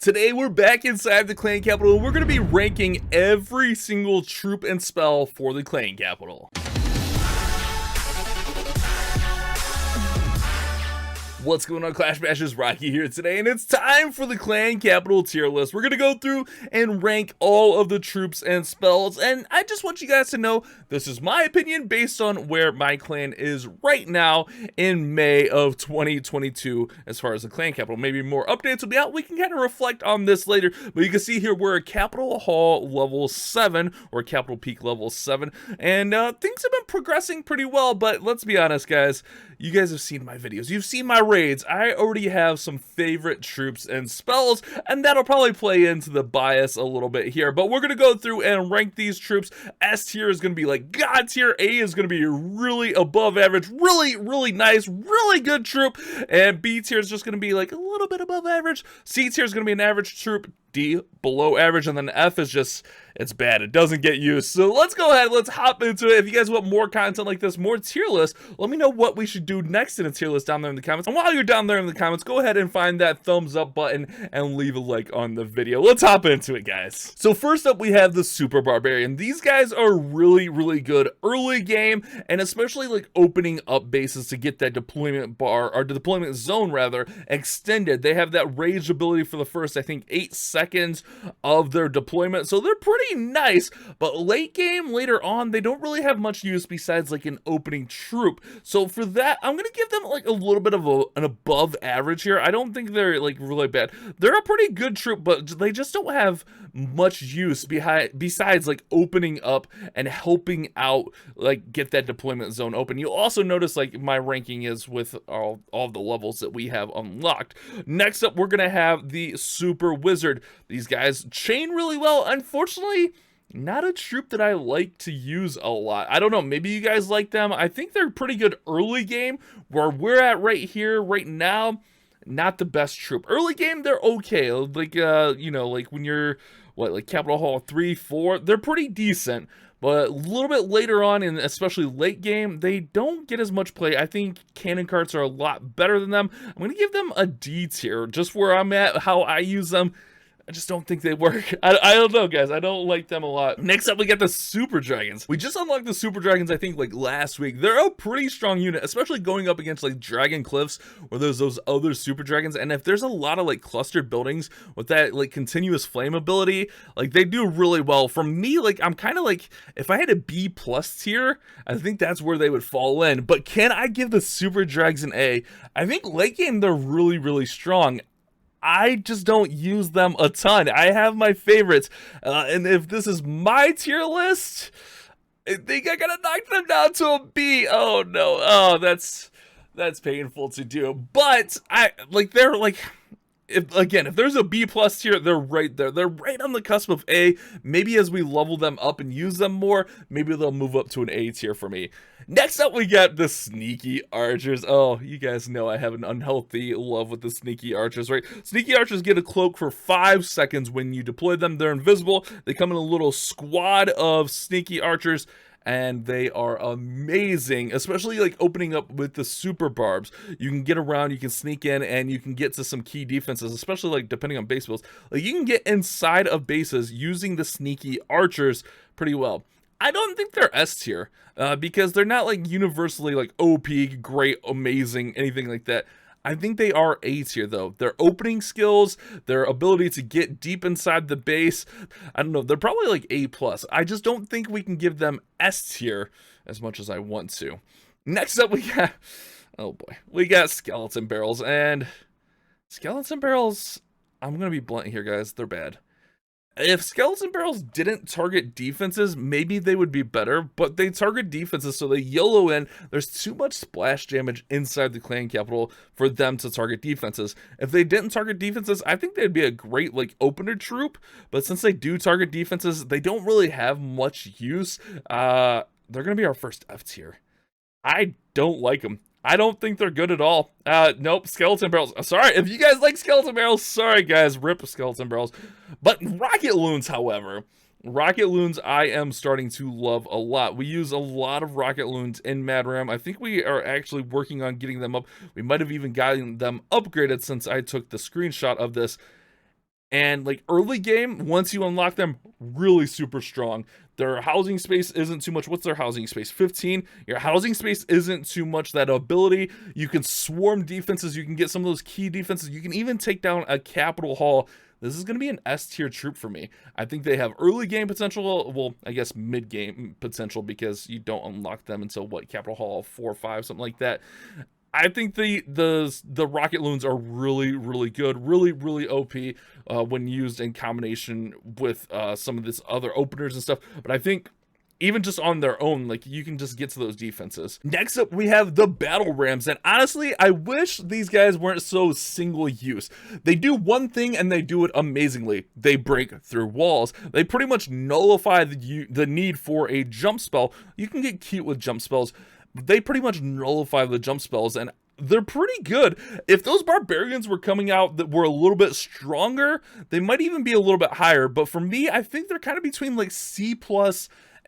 Today we're back inside the clan capital and we're going to be ranking every single troop and spell for the clan capital. What's going on, Clash Bashers? Rocky here today, and it's time for the clan capital tier list. We're going to go through and rank all of the troops and spells, and I just want you guys to know this is my opinion based on where my clan is right now in May of 2022 as far as the clan capital. Maybe more updates will be out. We can kind of reflect on this later, but you can see here we're at Capital Hall level 7, or Capital Peak level 7, and things have been progressing pretty well, but let's be honest, guys. You guys have seen my videos. You've seen my raids. I already have some favorite troops and spells, and that'll probably play into the bias a little bit here. But we're going to go through and rank these troops. S tier is going to be like God tier. A is going to be really above average, really nice, really good troop. And B tier is just going to be like a little bit above average. C tier is going to be an average troop. D, below average, and then F is just, it's bad. It doesn't get used. So let's go ahead, let's hop into it. If you guys want more content like this, more tier lists, let me know what we should do next in a tier list down there in the comments. And while you're down there in the comments, go ahead and find that thumbs up button and leave a like on the video. Let's hop into it, guys. So first up, we have the Super Barbarian. These guys are really good early game, and especially like opening up bases to get that deployment bar, or the deployment zone rather, extended. They have that rage ability for the first, I think, 8 seconds of their deployment, so they're pretty nice. But late game, later on, they don't really have much use besides like an opening troop. So for that, I'm gonna give them like a little bit of an above average here. I don't think they're like really bad. They're a pretty good troop, but they just don't have much use besides like opening up and helping out, like get that deployment zone open. You'll also notice like my ranking is with all the levels that we have unlocked. Next up, we're gonna have the Super Wizard. These guys chain really well. Unfortunately, not a troop that I like to use a lot. I don't know, maybe you guys like them. I think they're pretty good early game. Where we're at right here, right now, not the best troop. Early game, they're okay. Like, you know, like when you're, what, like Capital Hall 3, 4, they're pretty decent. But a little bit later on, and especially late game, they don't get as much play. I think cannon carts are a lot better than them. I'm going to give them a D tier, just where I'm at, how I use them. I just don't think they work. I don't know, guys. I don't like them a lot. Next up, we got the Super Dragons. We just unlocked the Super Dragons, I think, like last week. They're a pretty strong unit, especially going up against like Dragon Cliffs, where there's those other Super Dragons. And if there's a lot of like clustered buildings with that like continuous flame ability, like they do really well. For me, like I'm kind of like, if I had a B plus tier, I think that's where they would fall in. But can I give the Super Dragons an A? I think late game, they're really strong. I just don't use them a ton. I have my favorites, and if this is my tier list, I think I gotta knock them down to a B. Oh no, oh that's painful to do. But I like they're like, if there's a B plus tier, they're right there. They're right on the cusp of A. Maybe as we level them up and use them more, maybe they'll move up to an A tier for me. Next up, we got the Sneaky Archers. Oh, you guys know I have an unhealthy love with the Sneaky Archers, right? Sneaky Archers get a cloak for 5 seconds when you deploy them. They're invisible. They come in a little squad of Sneaky Archers, and they are amazing, especially like opening up with the super barbs. You can get around, you can sneak in, and you can get to some key defenses, especially like depending on base builds. Like you can get inside of bases using the Sneaky Archers pretty well. I don't think they're S tier because they're not like universally like OP, great, amazing, anything like that. I think they are A tier though. Their opening skills, their ability to get deep inside the base, I don't know, they're probably like A plus. I just don't think we can give them S tier as much as I want to. Next up, we got, oh boy, we got Skeleton Barrels. And Skeleton Barrels, I'm gonna be blunt here, guys, they're bad. If Skeleton Barrels didn't target defenses, maybe they would be better, but they target defenses, so they YOLO in. There's too much splash damage inside the clan capital for them to target defenses. If they didn't target defenses, I think they'd be a great like opener troop, but since they do target defenses, they don't really have much use. They're gonna be our first F tier. I don't like them. I don't think they're good at all. Nope, Skeleton Barrels. Sorry, if you guys like Skeleton Barrels, sorry guys, rip Skeleton Barrels. But Rocket Loons, however, Rocket Loons I am starting to love a lot. We use a lot of Rocket Loons in Mad Ram. I think we are actually working on getting them up. We might have even gotten them upgraded since I took the screenshot of this. And like early game, once you unlock them, really super strong. Their housing space isn't too much. What's their housing space? 15. Your housing space isn't too much. That ability, you can swarm defenses. You can get some of those key defenses. You can even take down a Capital Hall. This is going to be an S tier troop for me. I think they have early game potential. Well, I guess mid game potential, because you don't unlock them until what, Capital Hall 4 or 5, something like that. I think the rocket loons are really good, really OP when used in combination with some of this other openers and stuff. But I think even just on their own, like, you can just get to those defenses. Next up, we have the battle rams, and honestly, I wish these guys weren't so single use. They do one thing and they do it amazingly. They break through walls. They pretty much nullify the need for a jump spell. You can get cute with jump spells. They pretty much nullify the jump spells, and they're pretty good. If those barbarians were coming out that were a little bit stronger, they might even be a little bit higher. But for me, I think they're kind of between like C+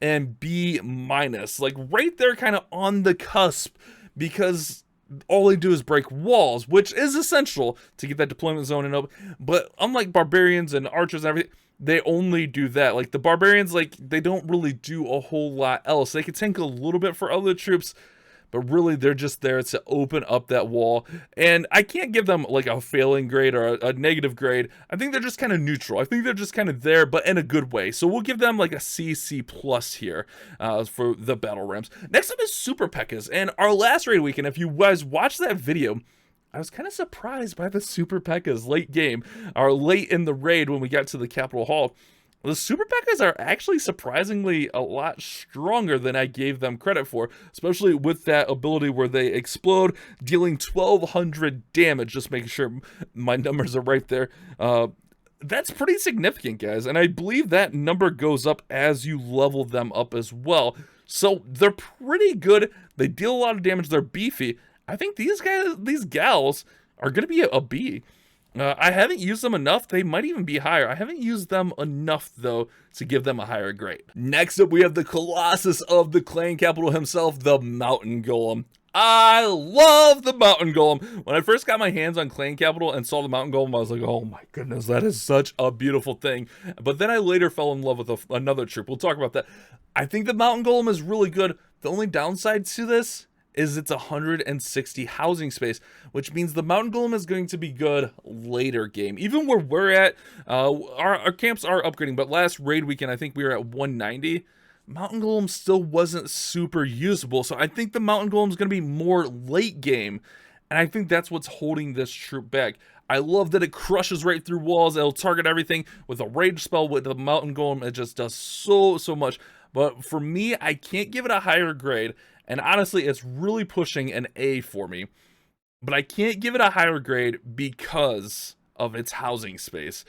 and B-, like right there, kind of on the cusp, because all they do is break walls, which is essential to get that deployment zone and up. But unlike barbarians and archers and everything, they only do that. Like the barbarians, like, they don't really do a whole lot else. They can tank a little bit for other troops, but really they're just there to open up that wall. And I can't give them like a failing grade or a negative grade. I think they're just kind of neutral. I think they're just kind of there, but in a good way. So we'll give them like a C+ here for the battle rams. Next up is super pekkas. And our last raid weekend, if you guys watched that video, I was kind of surprised by the super pekkas late game, or late in the raid when we got to the Capital Hall. The super pekkas are actually surprisingly a lot stronger than I gave them credit for, especially with that ability where they explode, dealing 1200 damage, just making sure my numbers are right there. That's pretty significant, guys, and I believe that number goes up as you level them up as well. So they're pretty good. They deal a lot of damage. They're beefy. I think these gals are going to be a B. I haven't used them enough. They might even be higher. I haven't used them enough, though, to give them a higher grade. Next up, we have the Colossus of the clan capital himself, the Mountain Golem. I love the Mountain Golem. When I first got my hands on clan capital and saw the Mountain Golem, I was like, oh my goodness, that is such a beautiful thing. But then I later fell in love with another troop. We'll talk about that. I think the Mountain Golem is really good. The only downside to this is it's 160 housing space, which means the Mountain Golem is going to be good later game. Even where we're at, our camps are upgrading, but last raid weekend, I think we were at 190. Mountain Golem still wasn't super usable, so I think the Mountain Golem is going to be more late game, and I think that's what's holding this troop back. I love that it crushes right through walls. It'll target everything with a rage spell. With the Mountain Golem, it just does so much. But for me, I can't give it a higher grade. And honestly, it's really pushing an A for me. But I can't give it a higher grade because of its housing space,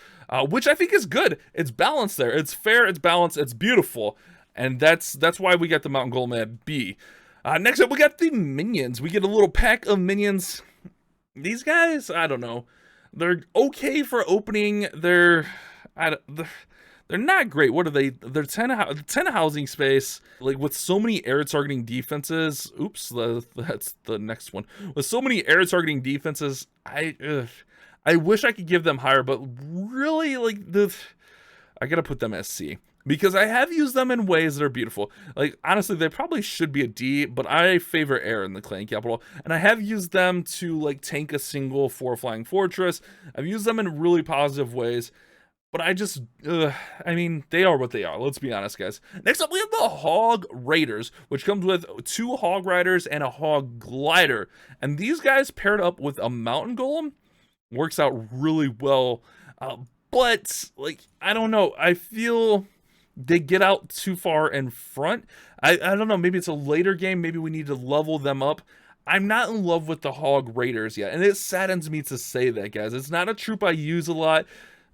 which I think is good. It's balanced there. It's fair, it's balanced, it's beautiful. And that's why we got the Mountain Golem at B. Next up, we got the Minions. We get a little pack of Minions. These guys, I don't know. They're okay for opening. They're not great. What are they? They're 10 housing space. Like, with so many air targeting defenses. Oops, that's the next one. With so many air targeting defenses, I wish I could give them higher, but really, like, I gotta put them as C. Because I have used them in ways that are beautiful. Like, honestly, they probably should be a D, but I favor air in the clan capital. And I have used them to, like, tank a single for flying fortress. I've used them in really positive ways. But I just, I mean, they are what they are. Let's be honest, guys. Next up, we have the Hog Raiders, which comes with 2 Hog Riders and a Hog Glider. And these guys paired up with a Mountain Golem works out really well. But, like, I don't know. I feel they get out too far in front. I don't know. Maybe it's a later game. Maybe we need to level them up. I'm not in love with the Hog Raiders yet. And it saddens me to say that, guys. It's not a troop I use a lot.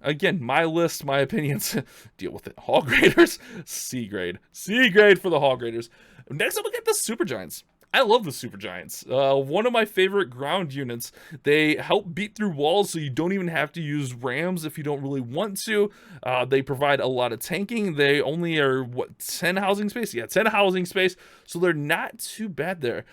Again, my list, my opinions, deal with it. Hog Raiders, C grade. C grade for the Hog Raiders. Next up, we get the Super Giants. I love the Super Giants. One of my favorite ground units. They help beat through walls, so you don't even have to use rams if you don't really want to. They provide a lot of tanking. They only are, what, 10 housing space? Yeah, 10 housing space, so they're not too bad there.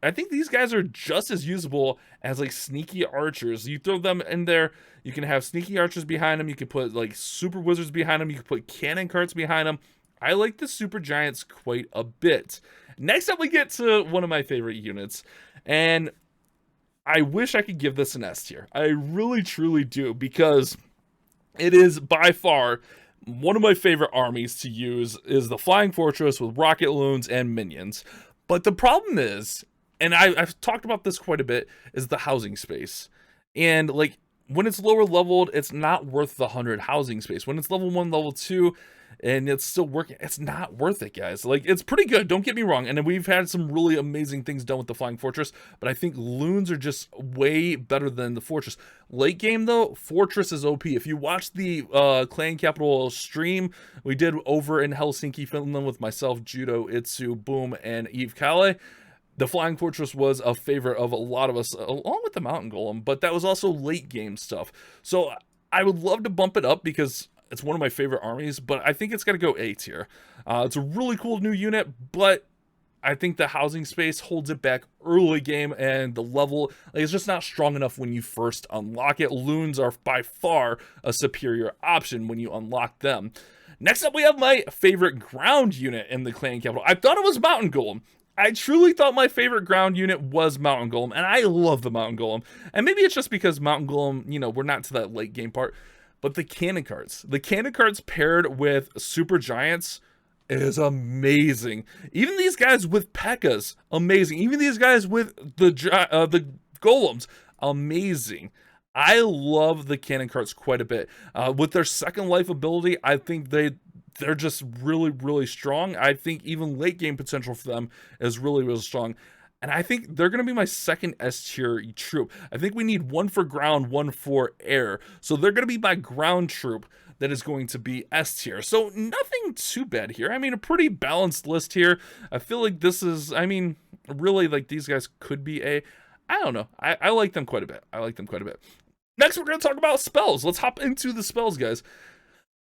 I think these guys are just as usable as like sneaky archers. You throw them in there, you can have sneaky archers behind them, you can put like super wizards behind them, you can put cannon carts behind them. I like the super giants quite a bit. Next up, we get to one of my favorite units, and I wish I could give this an S tier. I really truly do, because it is by far one of my favorite armies to use is the Flying Fortress with rocket loons and minions. But the problem is, and I've talked about this quite a bit, is the housing space. And like when it's lower leveled, it's not worth the 100 housing space. When it's level 1, level 2, and it's still working, it's not worth it, guys. Like, it's pretty good, don't get me wrong, and we've had some really amazing things done with the Flying Fortress, but I think loons are just way better than the Fortress. Late game though, Fortress is OP. If you watch the Clan Capital stream we did over in Helsinki, Finland with myself, Judo, Itsu, Boom, and Eve Kale, the Flying Fortress was a favorite of a lot of us, along with the Mountain Golem, but that was also late game stuff. So I would love to bump it up because it's one of my favorite armies, but I think it's got to go A tier. It's a really cool new unit, but I think the housing space holds it back early game, and the level, like, it's just not strong enough when you first unlock it. Loons are by far a superior option when you unlock them. Next up, we have my favorite ground unit in the Clan Capital. I thought it was Mountain Golem. I truly thought my favorite ground unit was Mountain Golem, and I love the Mountain Golem. And maybe it's just because Mountain Golem, you know, we're not to that late game part. But the cannon carts paired with super giants is amazing. Even these guys with pekkas, amazing. Even these guys with the golems, amazing. I love the cannon carts quite a bit. With their second life ability, I think they're just really, really strong. I think even late game potential for them is really, really strong. And I think they're going to be my second S tier troop. I think we need one for ground, one for air. So they're going to be my ground troop that is going to be S tier. So nothing too bad here. I mean, a pretty balanced list here. I feel like this is, I mean, really, like, these guys could be A. I don't know. I like them quite a bit. Next, we're going to talk about spells. Let's hop into the spells, guys.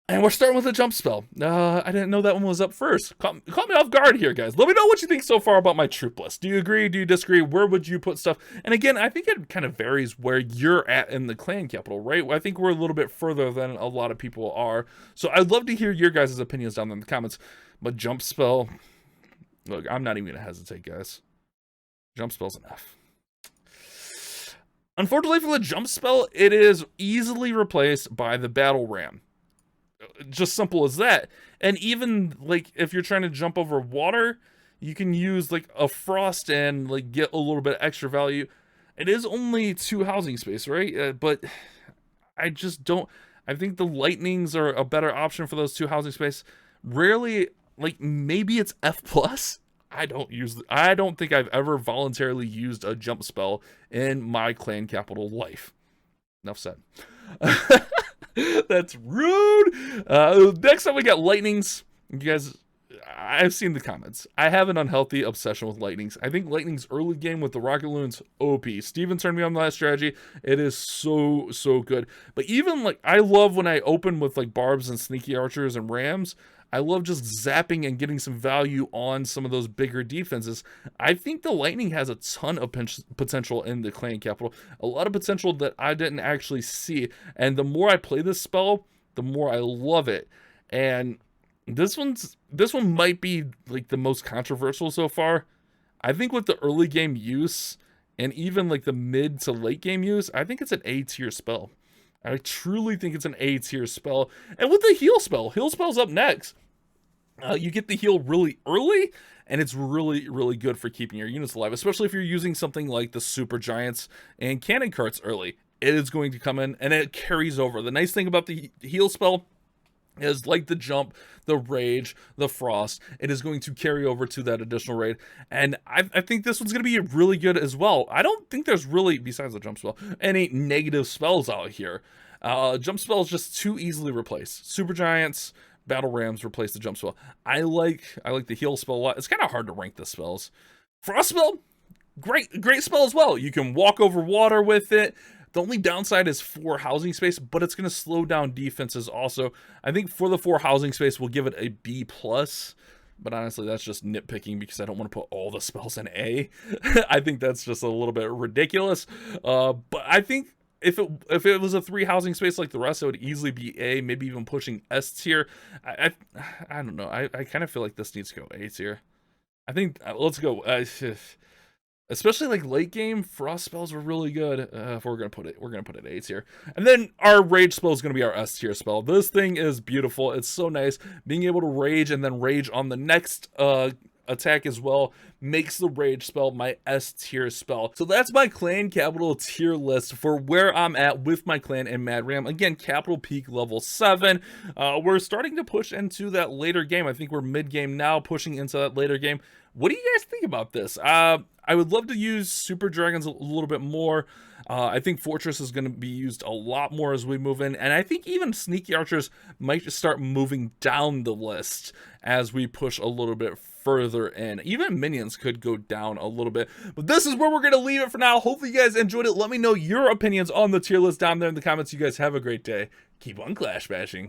And we're starting with a jump spell. I didn't know that one was up first. Caught me off guard here, guys. Let me know what you think so far about my troop list. Do you agree? Do you disagree? Where would you put stuff? And again, I think it kind of varies where you're at in the clan capital, right? I think we're a little bit further than a lot of people are. So I'd love to hear your guys' opinions down in the comments. But jump spell, look, I'm not even going to hesitate, guys. Jump spell's an F. Unfortunately for the jump spell, it is easily replaced by the battle ram. Just simple as that. And even like if you're trying to jump over water, you can use like a frost and like get a little bit extra value. It is only 2 housing space, right? But I just don't. I think the lightnings are a better option for those 2 housing space. Rarely, like, maybe it's F plus. I don't think I've ever voluntarily used a jump spell in my clan capital life. Enough said. That's rude. Next up, we got lightnings. You guys, I've seen the comments. I have an unhealthy obsession with lightnings. I think lightnings early game with the rocket loons, OP. Steven turned me on that strategy. It is so good. But even like, I love when I open with like barbs and sneaky archers and rams. I love just zapping and getting some value on some of those bigger defenses. I think the lightning has a ton of potential in the clan capital. A lot of potential that I didn't actually see. And the more I play this spell, the more I love it. And this one might be like the most controversial so far. I think with the early game use and even like the mid to late game use, I think it's an A tier spell. I truly think it's an A tier spell. And with the heal spell's up next. You get the heal really early, and it's really good for keeping your units alive, especially if you're using something like the super giants and cannon carts early. It is going to come in, and it carries over. The nice thing about the heal spell is, like the jump, the rage, the frost, it is going to carry over to that additional raid. And I think this one's going to be really good as well. I don't think there's really, besides the jump spell, any negative spells out here. Jump spell is just too easily replaced. Super giants, battle rams replace the jump spell. I like the heal spell a lot. It's kind of hard to rank the spells. Frost spell, great spell as well. You can walk over water with it. The only downside is 4 housing space, but it's going to slow down defenses also. I think for the 4 housing space, we'll give it a B+. but honestly, that's just nitpicking because I don't want to put all the spells in A. I think that's just a little bit ridiculous. But I think if it was a 3 housing space like the rest, it would easily be A, maybe even pushing S tier. I don't know. I kind of feel like this needs to go A tier. I think let's go. Especially like late game, frost spells were really good. If we're gonna put it A tier. And then our rage spell is gonna be our S tier spell. This thing is beautiful. It's so nice. Being able to rage and then rage on the next attack as well makes the rage spell my S tier spell. So that's my clan capital tier list for where I'm at with my clan and Mad Ram. Again, capital peak level 7. We're starting to push into that later game. I think we're mid game now, pushing into that later game. What do you guys think about this? I would love to use super dragons a little bit more. I think fortress is going to be used a lot more as we move in, and I think even sneaky archers might just start moving down the list as we push a little bit further in. Even minions could go down a little bit, but this is where we're going to leave it for now. Hopefully you guys enjoyed it. Let me know your opinions on the tier list down there in the comments. You guys have a great day. Keep on clash bashing.